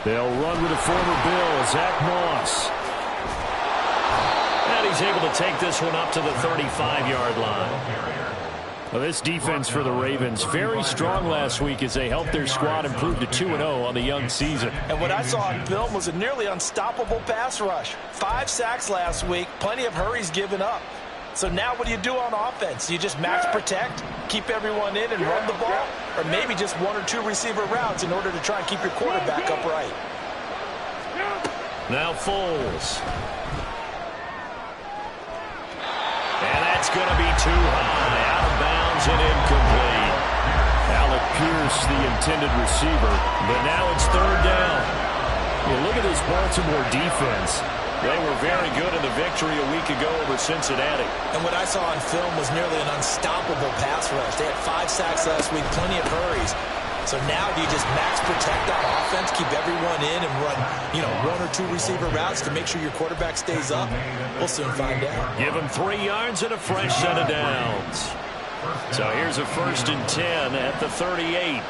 They'll run with a former Bill, Zach Moss. And he's able to take this one up to the 35-yard line. Well, this defense for the Ravens, very strong last week as they helped their squad improve to 2-0 on the young season. And what I saw on film was a nearly unstoppable pass rush. 5 sacks last week, plenty of hurries given up. So now what do you do on offense? You just max protect, keep everyone in and run the ball, or maybe just 1 or 2 receiver routes in order to try and keep your quarterback upright. Now Foles. And that's going to be too high, out of bounds and incomplete. Alec Pierce, the intended receiver, but now it's 3rd down. Look at this Baltimore defense. They were very good in the victory a week ago over Cincinnati. And what I saw on film was nearly an unstoppable pass rush. They had 5 sacks last week, plenty of hurries. So now do you just max protect on offense, keep everyone in and run, 1 or 2 receiver routes to make sure your quarterback stays up? We'll soon find out. Give him 3 yards and a fresh set of downs. So here's a 1st and 10 at the 38.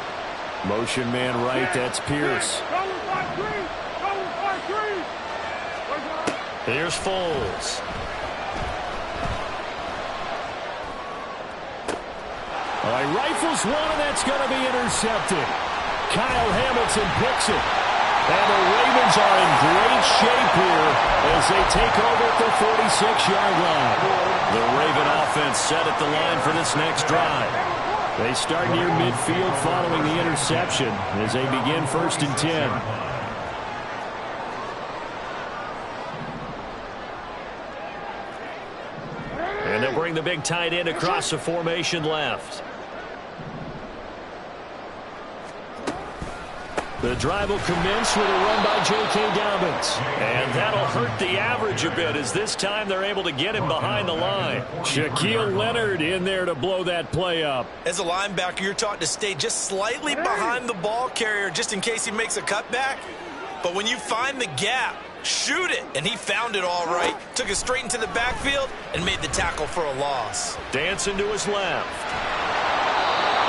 Motion man right, that's Pierce. Here's Foles. All right, rifles one, and that's going to be intercepted. Kyle Hamilton picks it. And the Ravens are in great shape here as they take over at the 46-yard line. The Raven offense set at the line for this next drive. They start near midfield following the interception as they begin 1st and 10. And they'll bring the big tight end across the formation left. The drive will commence with a run by J.K. Dobbins. And that'll hurt the average a bit as this time they're able to get him behind the line. Shaquille Leonard in there to blow that play up. As a linebacker, you're taught to stay just slightly behind the ball carrier just in case he makes a cutback. But when you find the gap, shoot it. And he found it all right. Took it straight into the backfield and made the tackle for a loss. Dancing to his left.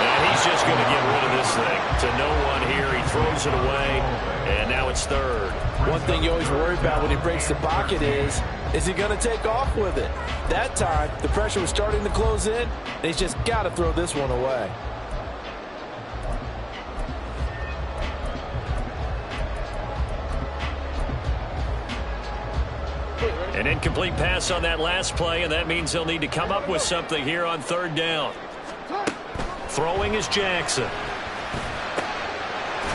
And he's just going to get rid of this thing to no one here. He throws it away, and now it's 3rd. One thing you always worry about when he breaks the pocket is he going to take off with it? That time, the pressure was starting to close in, and he's just got to throw this one away. An incomplete pass on that last play, and that means they'll need to come up with something here on 3rd down. Throwing is Jackson.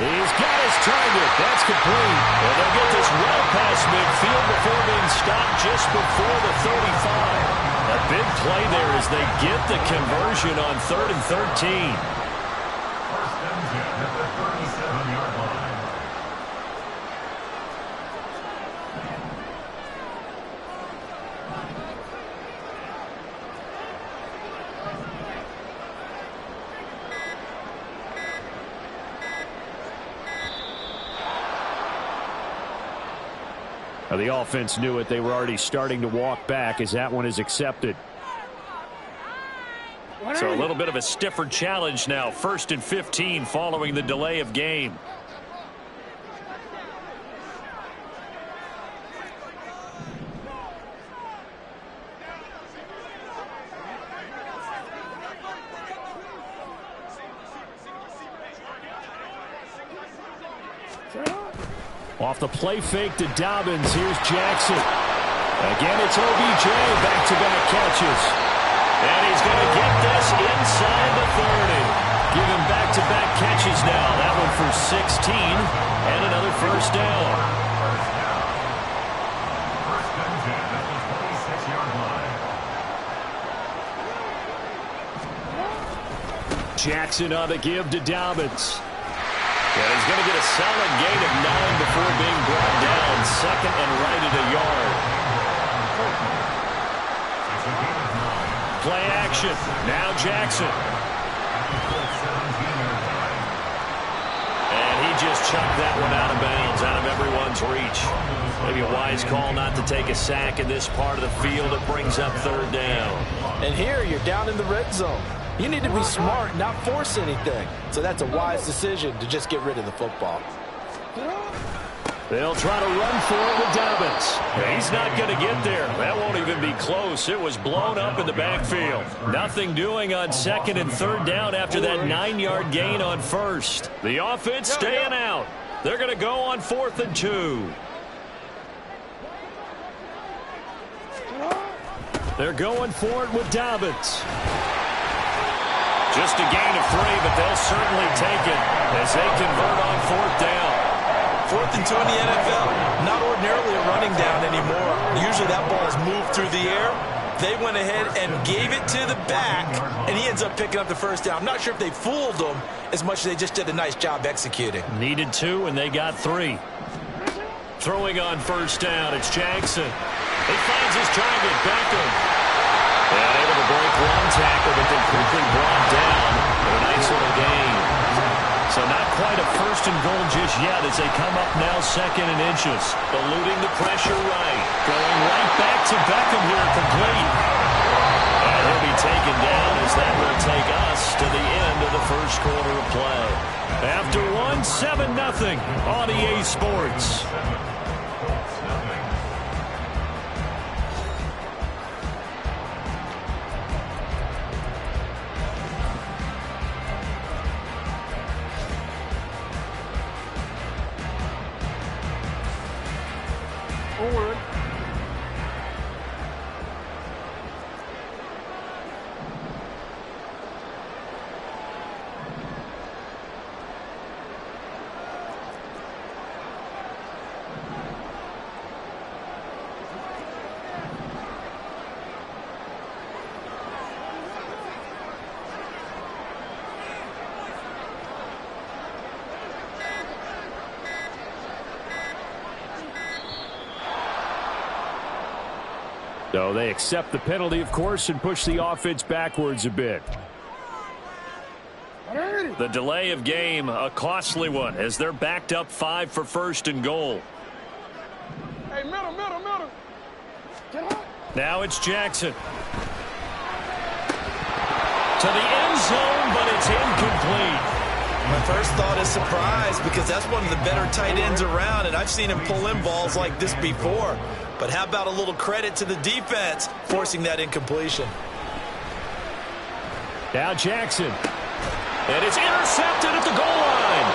He's got his target. That's complete. And they'll get this well past midfield before being stopped just before the 35. A big play there as they get the conversion on 3rd and 13. The offense knew it. They were already starting to walk back as that one is accepted. So a little bit of a stiffer challenge now. 1st and 15 following the delay of game. Off the play fake to Dobbins. Here's Jackson. Again, it's OBJ. Back-to-back catches. And he's going to get this inside the 30. Give him back-to-back catches now. That one for 16. And another 1st down. Jackson on the give to Dobbins. And he's going to get a solid gain of 9 before being brought down. 2nd and right at a yard. Play action. Now Jackson. And he just chucked that one out of bounds, out of everyone's reach. Maybe a wise call not to take a sack in this part of the field. It brings up 3rd down. And here you're down in the red zone. You need to be smart, not force anything. So that's a wise decision to just get rid of the football. They'll try to run for it with Dobbins. He's not going to get there. That won't even be close. It was blown up in the backfield. Nothing doing on second and third down after that 9-yard gain on first. The offense staying out. They're going to go on 4th and 2. They're going for it with Dobbins. Just a gain of 3, but they'll certainly take it as they convert on 4th down. 4th and 2 in the NFL, not ordinarily a running down anymore. Usually that ball is moved through the air. They went ahead and gave it to the back, and he ends up picking up the first down. I'm not sure if they fooled him as much as they just did a nice job executing. Needed 2, and they got 3. Throwing on first down, it's Jackson. He finds his target, Beckham. And able to break one tackle, but then quickly brought down with a nice little gain. So not quite a 1st and goal just yet as they come up now 2nd and inches. Eluding the pressure right. Going right back to Beckham here, complete. And he'll be taken down as that will take us to the end of the first quarter of play. After 7-0 on EA Sports. Forward. So they accept the penalty, of course, and push the offense backwards a bit. The delay of game, a costly one, as they're backed up 5 for 1st and goal. Hey, middle. Get up. Now it's Jackson. To the end zone, but it's incomplete. My first thought is surprise because that's one of the better tight ends around, and I've seen him pull in balls like this before. But how about a little credit to the defense forcing that incompletion? Now Jackson. And it's intercepted at the goal line.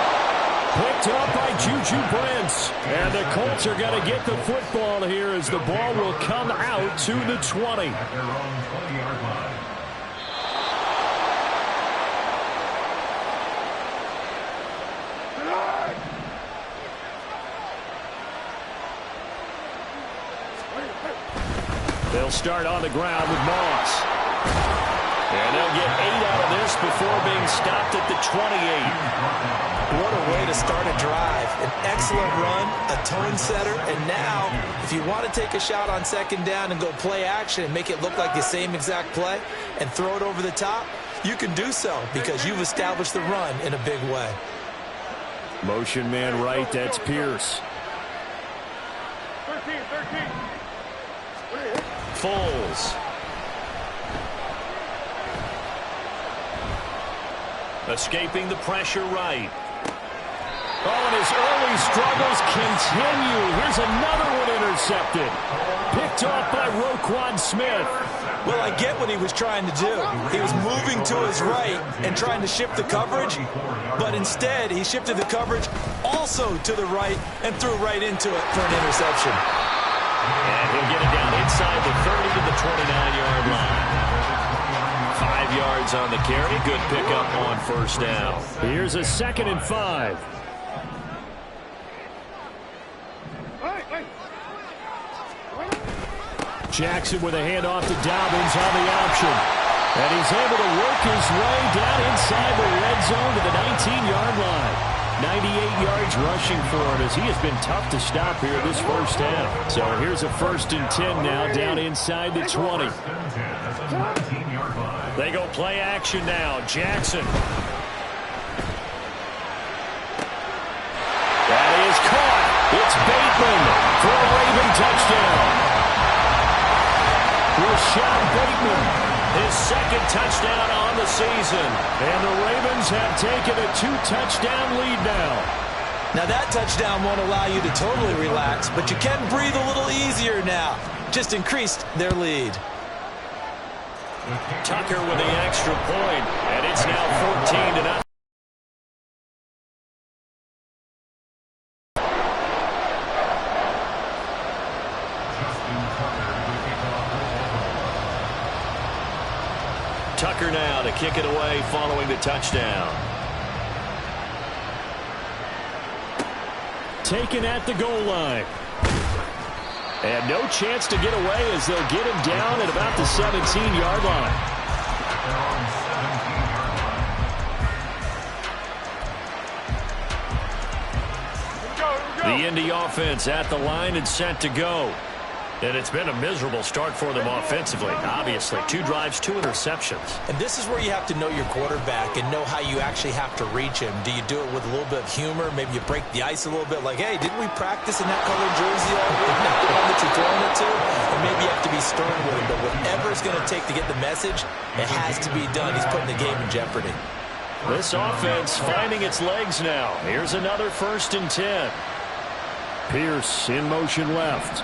Picked up by Juju Brents. And the Colts are going to get the football here as the ball will come out to the 20. They'll start on the ground with Moss. And they'll get 8 out of this before being stopped at the 28. What a way to start a drive. An excellent run, a tone setter, and now if you want to take a shot on 2nd down and go play action and make it look like the same exact play and throw it over the top, you can do so because you've established the run in a big way. Motion man right, that's Pierce. 13. Foles. Escaping the pressure right. Oh, and his early struggles continue. Here's another one intercepted. Picked off by Roquan Smith. Well, I get what he was trying to do. He was moving to his right and trying to shift the coverage, but instead he shifted the coverage also to the right and threw right into it for an interception. And he'll get it down inside the 30 to the 29-yard line. 5 yards on the carry. Good pickup on 1st down. Here's a 2nd and 5. Jackson with a handoff to Dobbins on the option. And he's able to work his way down inside the red zone to the 19-yard line. 98 yards rushing for him as he has been tough to stop here this first half. So here's a 1st and 10 now down inside the 20. They go play action now. Jackson. That is caught. It's Bateman for a Raven touchdown. Rashad Bateman, his 2nd touchdown on the season. And the Ravens have taken a 2-touchdown lead now. Now that touchdown won't allow you to totally relax, but you can breathe a little easier now. Just increased their lead. Tucker with the extra point, and it's now 14-0. Tucker now to kick it away following the touchdown. Taken at the goal line. And no chance to get away as they'll get him down at about the 17-yard line. The Indy offense at the line and set to go. And it's been a miserable start for them offensively. Obviously, 2 drives, 2 interceptions. And this is where you have to know your quarterback and know how you actually have to reach him. Do you do it with a little bit of humor? Maybe you break the ice a little bit, like, hey, didn't we practice in that colored jersey already? Not the one that you're throwing it to? And maybe you have to be stern with him. But whatever it's going to take to get the message, it has to be done. He's putting the game in jeopardy. This offense finding its legs now. Here's another 1st and 10. Pierce in motion left.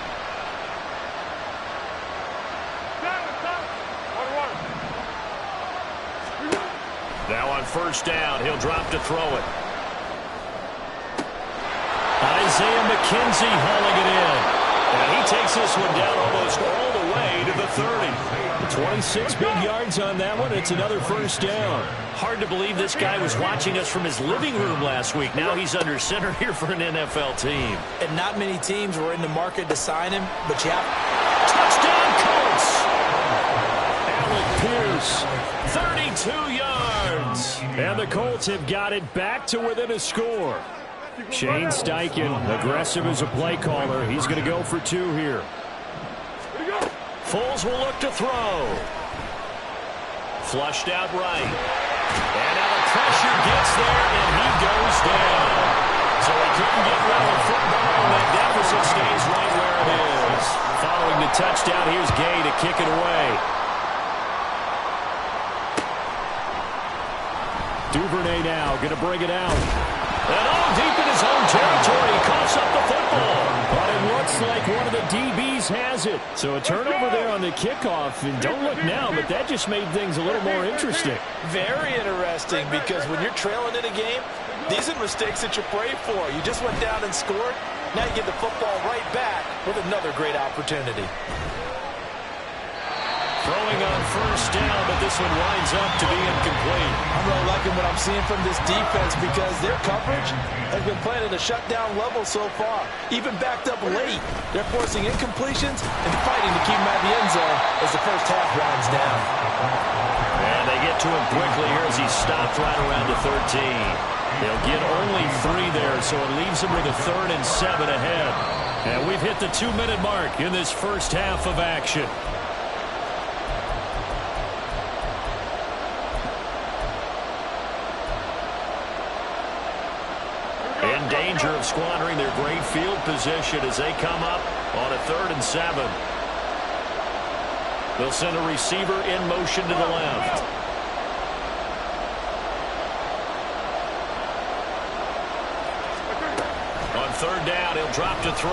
Now on 1st down, he'll drop to throw it. Isaiah McKenzie hauling it in. And he takes this one down almost all the way to the 30. 26 big yards on that one. It's another 1st down. Hard to believe this guy was watching us from his living room last week. Now he's under center here for an NFL team. And not many teams were in the market to sign him, but you have... Touchdown, Colts! Alec Pierce, 32 yards. And the Colts have got it back to within a score. Shane Steichen, aggressive as a play caller. He's going to go for 2 here. Foles will look to throw. Flushed out right. And now the pressure gets there, and he goes down. So he couldn't get rid of the football, and that deficit stays right where it is. Following the touchdown, here's Gay to kick it away. Duvernay now going to bring it out. And all deep in his own territory, he coughs up the football. But it looks like one of the DBs has it. So a turnover there on the kickoff. And don't look now, but that just made things a little more interesting. Very interesting, because when you're trailing in a game, these are mistakes that you pray for. You just went down and scored. Now you get the football right back with another great opportunity. Throwing on 1st down, but this one winds up to be incomplete. I'm really liking what I'm seeing from this defense, because their coverage has been playing at a shutdown level so far. Even backed up late, they're forcing incompletions and fighting to keep them out of the end zone as the first half winds down. And they get to him quickly here as he stopped right around the 13. They'll get only 3 there, so it leaves them with a 3rd and 7 ahead. And we've hit the 2-minute mark in this first half of action. In danger of squandering their great field position as they come up on a 3rd and 7. They'll send a receiver in motion to the left. On 3rd down, he'll drop to throw.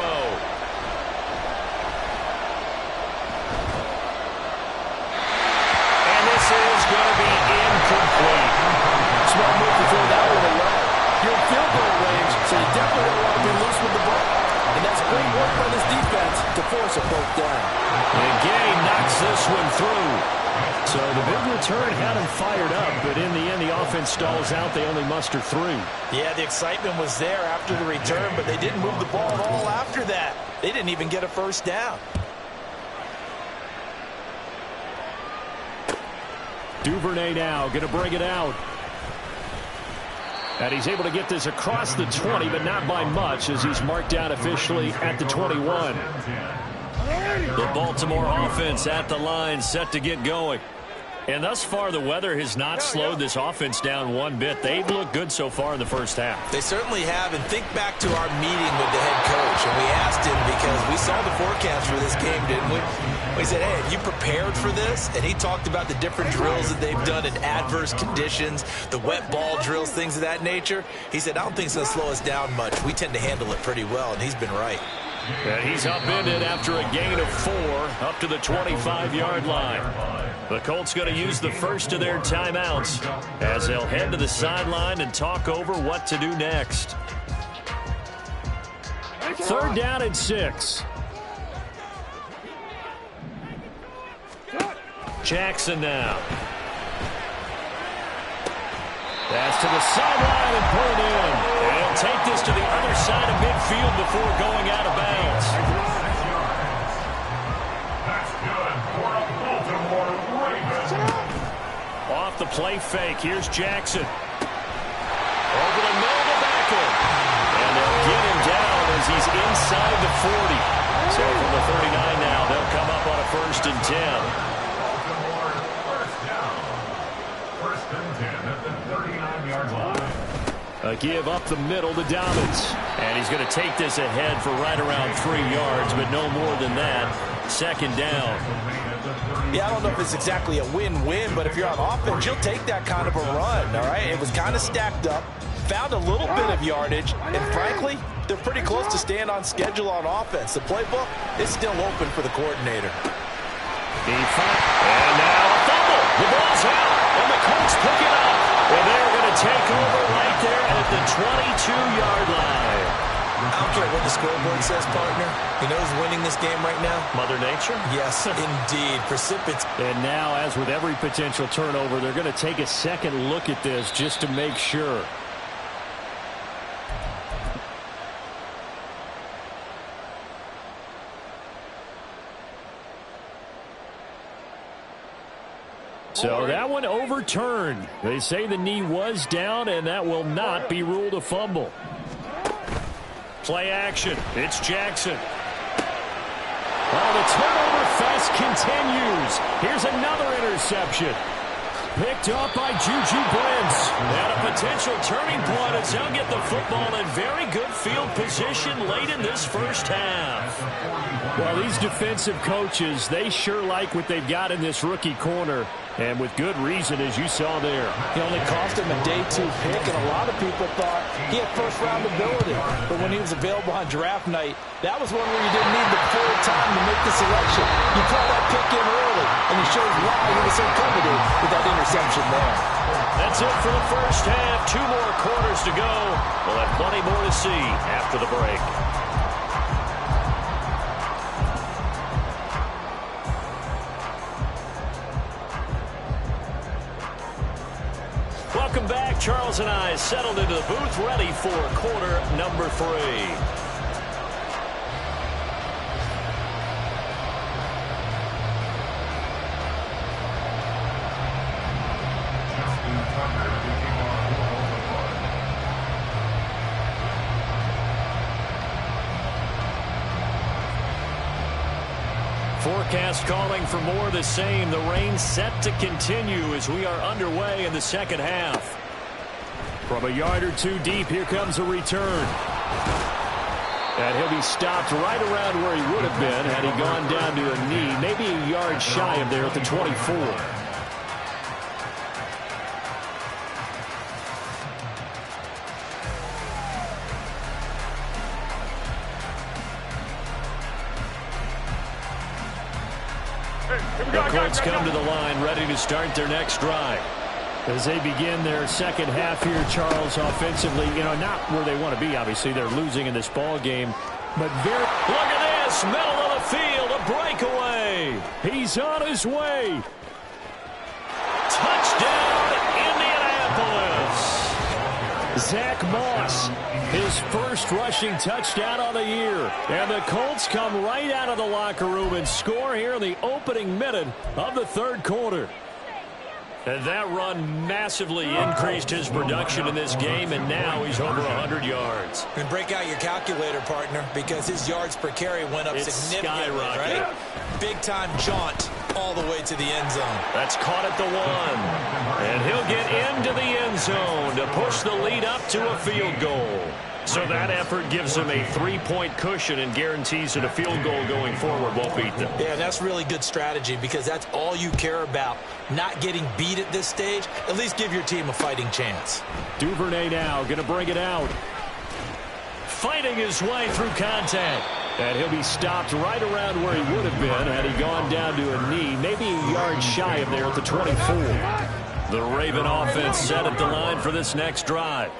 And this is going to be incomplete. Smart move to throw that one away. You're in field goal range, so you definitely don't want to be loose with the ball. And that's great work by this defense to force a 4th down. And Gay knocks this one through. So the big return had him fired up, but in the end, the offense stalls out. They only muster 3. Yeah, the excitement was there after the return, but they didn't move the ball at all after that. They didn't even get a 1st down. Duvernay now going to bring it out. And he's able to get this across the 20, but not by much, as he's marked down officially at the 21. The Baltimore offense at the line, set to get going. And thus far, the weather has not slowed this offense down one bit. They've looked good so far in the first half. They certainly have. And think back to our meeting with the head coach. And we asked him, because we saw the forecast for this game, didn't we? We said, hey, have you prepared for this? And he talked about the different drills that they've done in adverse conditions, the wet ball drills, things of that nature. He said, I don't think it's going to slow us down much. We tend to handle it pretty well, and he's been right. And he's upended after a gain of 4 up to the 25-yard line. The Colts going to use the first of their timeouts as they'll head to the sideline and talk over what to do next. 3rd down and 6. Jackson now. That's to the sideline and pulled in. And he'll take this to the other side of midfield before going out of bounds. Off the play fake. Here's Jackson. Over the middle to Beckham. And they'll get him down as he's inside the 40. So from the 39 now, they'll come up on a 1st and 10. A give up the middle to Dobbins. And he's going to take this ahead for right around 3 yards, but no more than that. 2nd down. Yeah, I don't know if it's exactly a win-win, but if you're on offense, you'll take that kind of a run, all right? It was kind of stacked up, found a little bit of yardage, and frankly, they're pretty close to staying on schedule on offense. The playbook is still open for the coordinator. And now a fumble. The ball's out, and the Colts pick it up. And they're going to take over right there at the 22-yard line. I don't care what the scoreboard says, partner. You know who's winning this game right now? Mother Nature? Yes, indeed. Precipitous. And now, as with every potential turnover, they're going to take a second look at this just to make sure. So that one overturned. They say the knee was down, and that will not be ruled a fumble. Play action. It's Jackson. Well, the turnover fest continues. Here's another interception. Picked up by Juju Brents. And a potential turning point as they'll get the football in very good field position late in this first half. Well, these defensive coaches, they sure like what they've got in this rookie corner. And with good reason, as you saw there. He only cost him a day 2 pick, and a lot of people thought he had first-round ability. But when he was available on draft night, that was one where you didn't need the full time to make the selection. You call that pick in early, and he shows why he was so coveted with that interception there. That's it for the first half. 2 more quarters to go. We'll have plenty more to see after the break. Welcome back. Charles and I settled into the booth, ready for quarter number 3. Forecast calling for more of the same. The rain set to continue as we are underway in the second half. From a yard or 2 deep, here comes a return. And he'll be stopped right around where he would have been had he gone down to a knee, maybe a yard shy of there at the 24. The Colts come to the line, ready to start their next drive. As they begin their second half here, Charles, offensively, not where they want to be, obviously. They're losing in this ball game. But very... Look at this, middle of the field, a breakaway. He's on his way. Touchdown, Indianapolis. Zach Moss, his first rushing touchdown on the year. And the Colts come right out of the locker room and score here in the opening minute of the third quarter. And that run massively increased his production in this game, and now he's over 100 yards. And break out your calculator, partner, because his yards per carry went up significantly, right? Big-time jaunt all the way to the end zone. That's caught at the 1. And he'll get into the end zone to push the lead up to a field goal. So that effort gives them a 3-point cushion and guarantees that a field goal going forward won't beat them. Yeah, that's really good strategy because that's all you care about. Not getting beat at this stage. At least give your team a fighting chance. Duvernay now going to bring it out. Fighting his way through contact. And he'll be stopped right around where he would have been had he gone down to a knee, maybe a yard shy of there at the 24. The Raven offense set at the line for this next drive.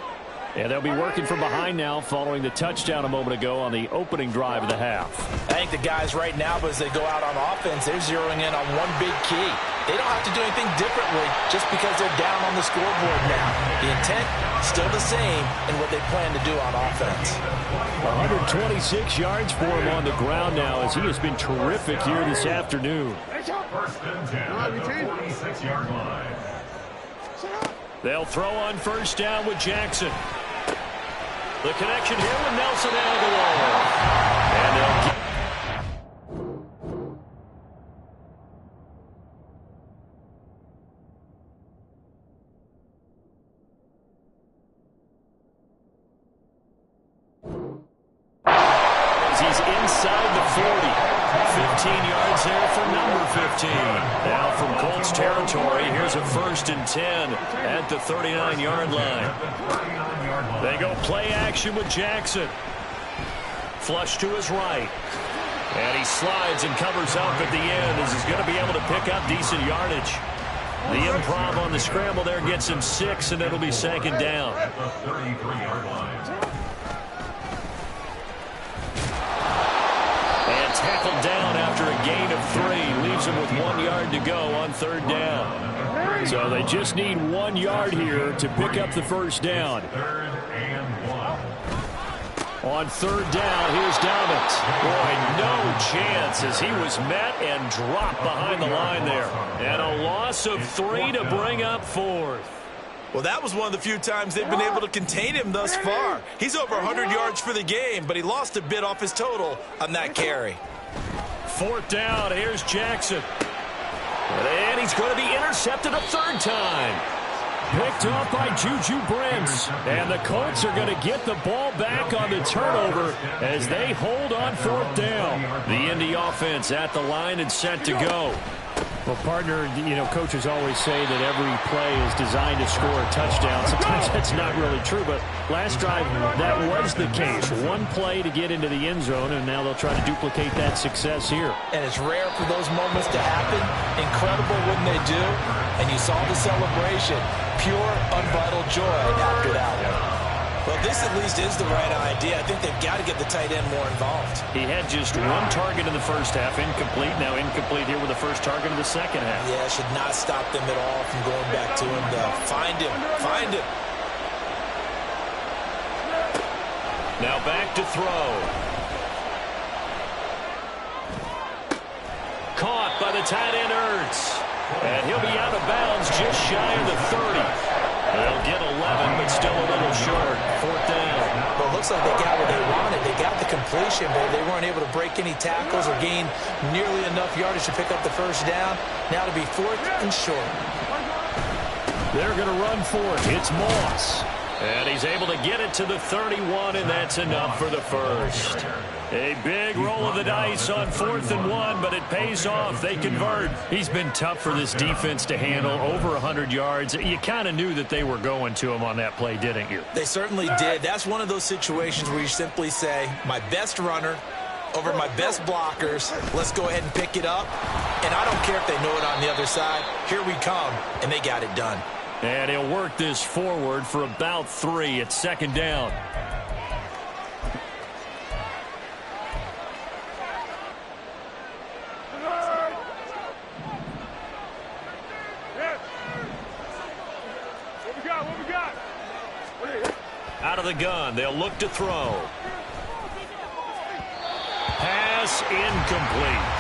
And they'll be working from behind now following the touchdown a moment ago on the opening drive of the half. I think the guys right now, as they go out on offense, they're zeroing in on one big key. They don't have to do anything differently just because they're down on the scoreboard now. The intent, still the same in what they plan to do on offense. 126 yards for him on the ground now as he has been terrific here this afternoon. First and 10 at the 46-yard line. They'll throw on first down with Jackson. The connection here with Nelson Aguilar. And they'll get he's inside the 40. 15 yards there for number 15. Now from Colts territory, here's a 1st and 10 at the 39-yard line. They go play action with Jackson. Flush to his right. And he slides and covers up at the end as he's going to be able to pick up decent yardage. The improv on the scramble there gets him 6, and it'll be 2nd down. At the 33-yard line. Tackled down after a gain of 3. Leaves him with 1 yard to go on 3rd down. So they just need 1 yard here to pick up the first down. 3rd and 1. On 3rd down, here's Dobbins. Boy, no chance as he was met and dropped behind the line there. And a loss of 3 to bring up 4th. Well, that was one of the few times they've been able to contain him thus far. He's over 100 yards for the game, but he lost a bit off his total on that carry. 4th down, here's Jackson. And he's going to be intercepted a 3rd time. Picked off by Juju Brents. And the Colts are going to get the ball back on the turnover as they hold on 4th down. The Indy offense at the line and set to go. Well, partner, you know, coaches always say that every play is designed to score a touchdown. Sometimes that's not really true, but last drive, that was the case. One play to get into the end zone, and now they'll try to duplicate that success here. And it's rare for those moments to happen. Incredible when they do. And you saw the celebration. Pure, unbridled joy after that one. Well, this at least is the right idea. I think they've got to get the tight end more involved. He had just 1 target in the first half, incomplete. Now incomplete here with the first target in the second half. Yeah, should not stop them at all from going back to him, though. Find him. Find him. Now back to throw. Caught by the tight end Ertz. And he'll be out of bounds just shy of the 30. They'll get 11, but still a little short. 4th down. Well, it looks like they got what they wanted. They got the completion, but they weren't able to break any tackles or gain nearly enough yardage to pick up the first down. Now to be 4th and short. They're going to run for it. It's Moss. And he's able to get it to the 31, and that's enough for the first. A big roll of the dice on 4th and 1, but it pays off. They convert. He's been tough for this defense to handle, over 100 yards. You kind of knew that they were going to him on that play, didn't you? They certainly did. That's one of those situations where you simply say, my best runner over my best blockers. Let's go ahead and pick it up. And I don't care if they know it on the other side. Here we come, and they got it done. And he'll work this forward for about 3 at 2nd down. Out of the gun, they'll look to throw. Pass incomplete.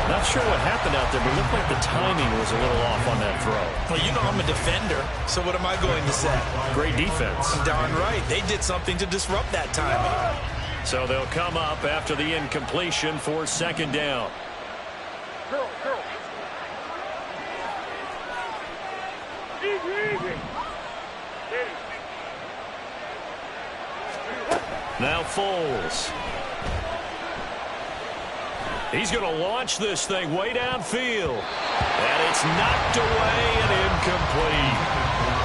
Not sure what happened out there, but it looked like the timing was a little off on that throw. Well, you know I'm a defender, so what am I going to say? Great defense. Darn right. They did something to disrupt that timing. So they'll come up after the incompletion for 2nd down. Now Foles. He's going to launch this thing way downfield. And it's knocked away and incomplete.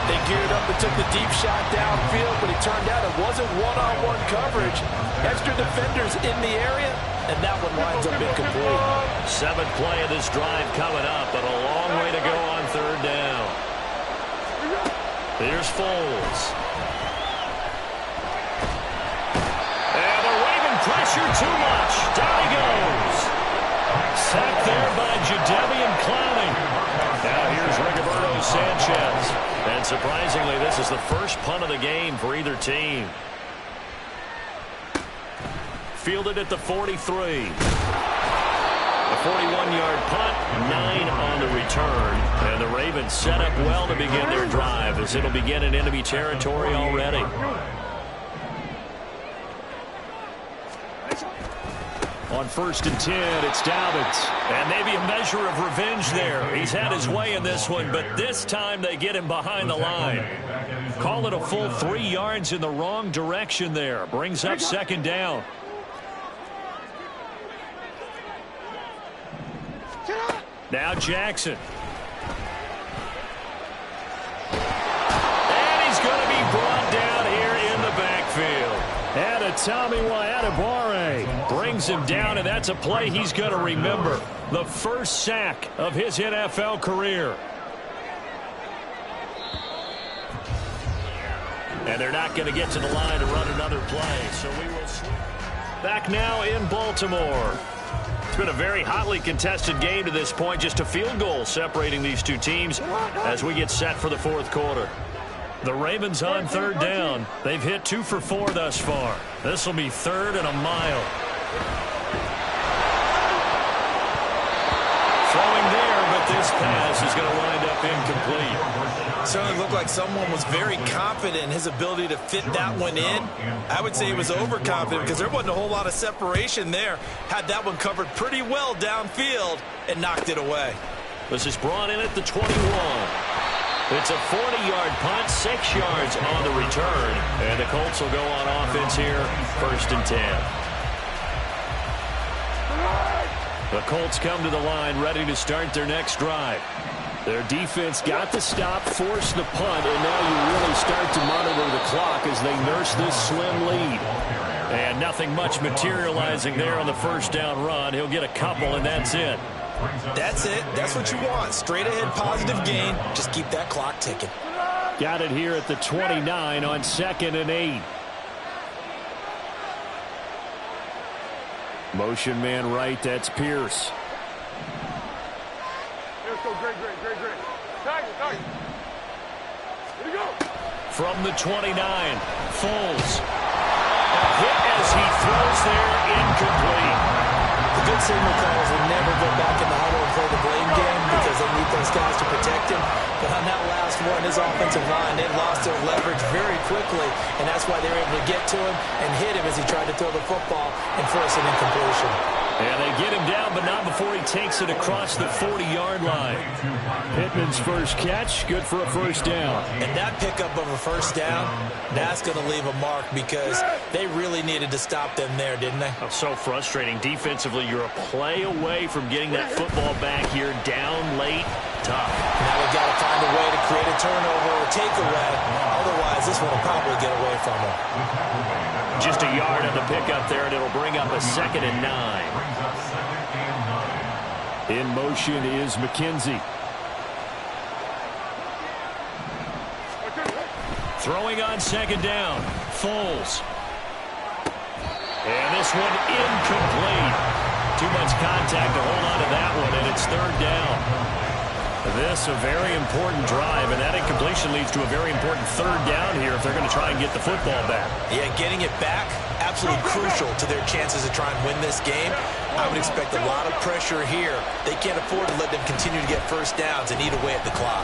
They geared up and took the deep shot downfield, but it turned out it wasn't one-on-one coverage. Extra defenders in the area, and that one winds up incomplete. 7th play of this drive coming up, but a long way to go on 3rd down. Here's Foles. And the Raven pressure too much. Down he goes. Sacked there by Jadeveon Clowney. Now here's Rigoberto Sanchez. And surprisingly, this is the first punt of the game for either team. Fielded at the 43. A 41-yard punt, 9 on the return. And the Ravens set up well to begin their drive as it'll begin in enemy territory already. On 1st and 10, it's Dobbins. And maybe a measure of revenge there. He's had his way in this one, but this time they get him behind the line. Call it a full 3 yards in the wrong direction there. Brings up 2nd down. Now Jackson. And he's going to be brought down here in the backfield. And a Tommy Adebawore brings him down, and that's a play he's going to remember. The first sack of his NFL career. And they're not going to get to the line to run another play, so we will swing. Back now in Baltimore. It's been a very hotly contested game to this point. Just a field goal separating these two teams as we get set for the 4th quarter. The Ravens on 3rd down. They've hit 2 for 4 thus far. This will be 3rd and a mile. Throwing there, but this pass is going to wind up incomplete. Certainly looked like someone was very confident in his ability to fit that one in. I would say he was overconfident because there wasn't a whole lot of separation there. Had that one covered pretty well downfield and knocked it away. This is brought in at the 21. It's a 40-yard punt, 6 yards on the return. And the Colts will go on offense here, 1st and 10. The Colts come to the line ready to start their next drive. Their defense got the stop, forced the punt, and now you really start to monitor the clock as they nurse this slim lead. And nothing much materializing there on the 1st down run. He'll get a couple, and that's it. That's it. That's what you want. Straight ahead positive gain. Just keep that clock ticking. Got it here at the 29 on 2nd and 8. Motion man right, that's Pierce. From the 29, Foles. A hit as he throws there, incomplete. The good signal calls will never go back in the huddle and play the blame game because they need those guys to protect him. But on that last one, his offensive line, they lost their leverage very quickly, and that's why they were able to get to him and hit him as he tried to throw the football and force an incompletion. And they get him down, but not before he takes it across the 40-yard line. Pittman's first catch, good for a 1st down. And that pickup of a 1st down, that's going to leave a mark because they really needed to stop them there, didn't they? Oh, so frustrating. Defensively, you're a play away from getting that football back here, down late, tough. Now we've got to find a way to create a turnover or takeaway. Otherwise, this one will probably get away from them. Just a yard on the pickup there, and it'll bring up a 2nd and 9. In motion is McKenzie. Throwing on 2nd down, Foles. And this one incomplete. Too much contact to hold on to that one, and it's 3rd down. This a very important drive, and that incompletion leads to a very important 3rd down here if they're going to try and get the football back. Yeah, getting it back, absolutely crucial to their chances to try and win this game. I would expect a lot of pressure here. They can't afford to let them continue to get 1st downs and eat away at the clock.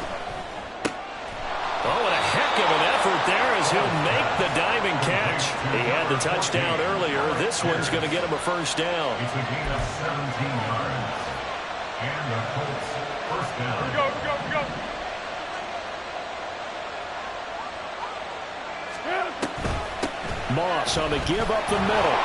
Oh, and a heck of an effort there as he'll make the diving catch. He had the touchdown earlier. This one's going to get him a 1st down. It's a gain of 17 yards. And the Colts, 1st down. Here we go. Moss on the give up the middle.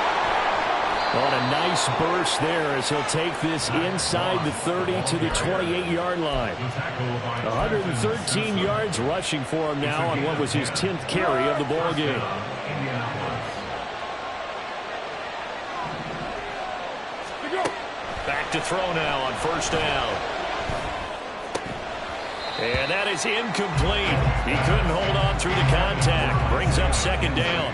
On a nice burst there as he'll take this inside the 30 to the 28-yard line. 113 yards rushing for him now on what was his 10th carry of the ball game. Back to throw now on first down. And that is incomplete. He couldn't hold on through the contact. Brings up second down.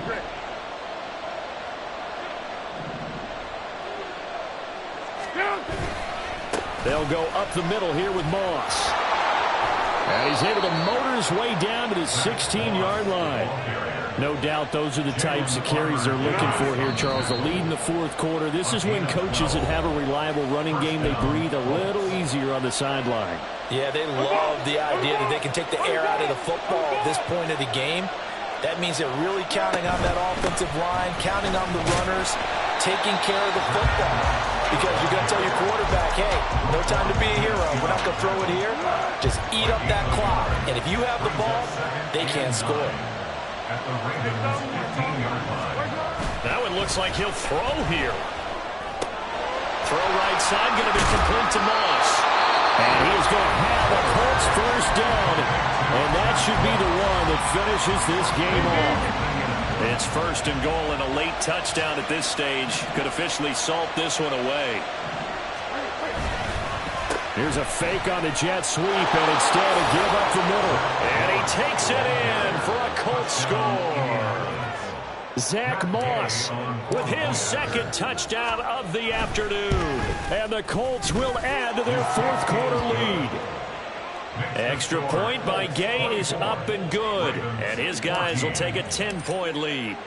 Great. They'll go up the middle here with Moss. And he's able to motor his way down to the 16-yard line. No doubt those are the types of carries they're looking for here, Charles. The lead in the fourth quarter. This is when coaches that have a reliable running game, they breathe a little easier on the sideline. Yeah, they love the idea that they can take the air out of the football at this point of the game. That means they're really counting on that offensive line, counting on the runners, taking care of the football. Because you're going to tell your quarterback, hey, no time to be a hero. We're not going to throw it here. Just eat up that clock. And if you have the ball, they can't score. Now it looks like he'll throw here. Throw right side, going to be complete to Moss. And he is going to have a Colts first down. And that should be the one that finishes this game off. It's first and goal and a late touchdown at this stage. Could officially salt this one away. Here's a fake on the jet sweep, and instead a give up the middle. And he takes it in for a Colts score. Zach Moss with his second touchdown of the afternoon. And the Colts will add to their fourth quarter lead. Extra point by Gay is up and good. And his guys will take a 10-point lead.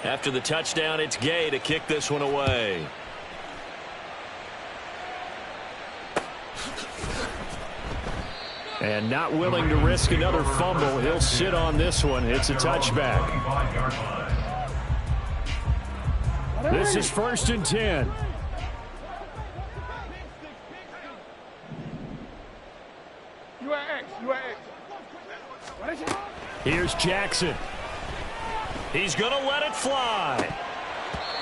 After the touchdown, it's Gay to kick this one away. And not willing to risk another fumble, he'll sit on this one. It's a touchback. This is first and 10. Here's Jackson. He's going to let it fly.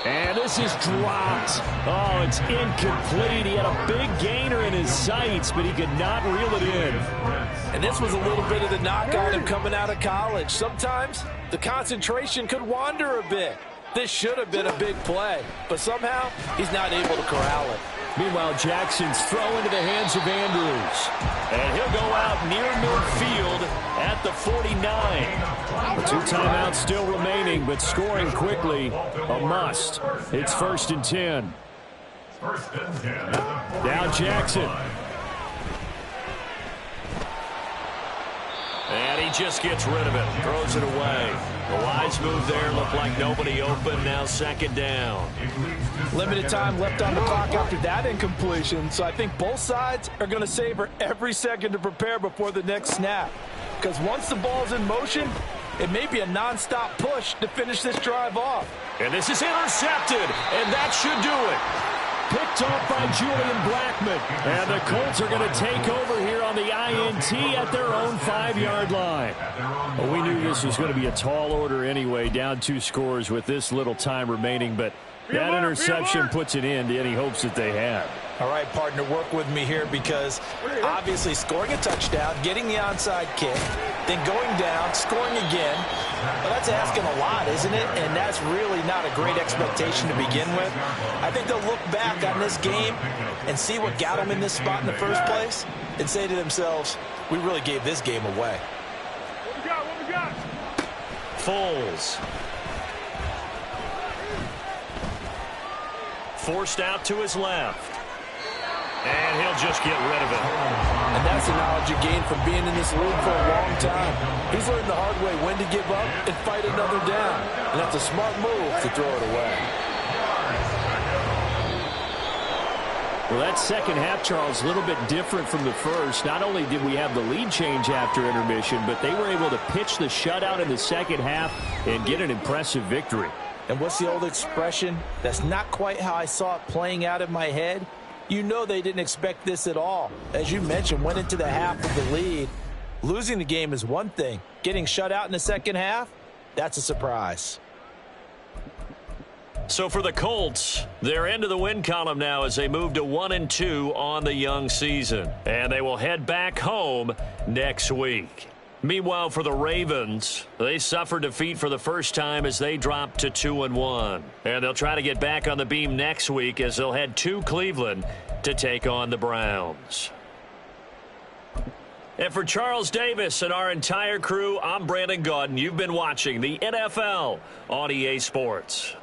And this is dropped. Oh, it's incomplete. He had a big gainer in his sights, but he could not reel it in. And this was a little bit of the knock on him coming out of college. Sometimes the concentration could wander a bit. This should have been a big play, but somehow he's not able to corral it. Meanwhile, Jackson's throw into the hands of Andrews. And he'll go out near midfield at the 49. 2 timeouts still remaining, but scoring quickly, a must. It's first and 10. Now Jackson. And he just gets rid of it, throws it away. The wise move there, looked like nobody open, now second down. Limited time left on the clock after that incompletion, so I think both sides are going to savor every second to prepare before the next snap. Because once the ball's in motion, it may be a nonstop push to finish this drive off. And this is intercepted, and that should do it. Picked off by Julian Blackman. And the Colts are going to take over here on the INT at their own 5-yard line. Well, we knew this was going to be a tall order anyway, down 2 scores with this little time remaining, but that interception puts an end to any hopes that they had. All right, partner, work with me here because obviously scoring a touchdown, getting the onside kick, then going down, scoring again. Well, that's asking a lot, isn't it? And that's really not a great expectation to begin with. I think they'll look back on this game and see what got them in this spot in the first place and say to themselves, we really gave this game away. What we got? Foles. Forced out to his left. And he'll just get rid of it. And that's the knowledge you gain from being in this league for a long time. He's learned the hard way when to give up and fight another down. And that's a smart move to throw it away. Well, that second half, Charles, a little bit different from the first. Not only did we have the lead change after intermission, but they were able to pitch the shutout in the second half and get an impressive victory. And what's the old expression? That's not quite how I saw it playing out in my head. You know they didn't expect this at all. As you mentioned, went into the half with the lead. Losing the game is one thing. Getting shut out in the second half, that's a surprise. So for the Colts, they're into the win column now as they move to 1-2 on the young season. And they will head back home next week. Meanwhile, for the Ravens, they suffered defeat for the first time as they dropped to 2-1. And they'll try to get back on the beam next week as they'll head to Cleveland to take on the Browns. And for Charles Davis and our entire crew, I'm Brandon Gaudin. You've been watching the NFL on EA Sports.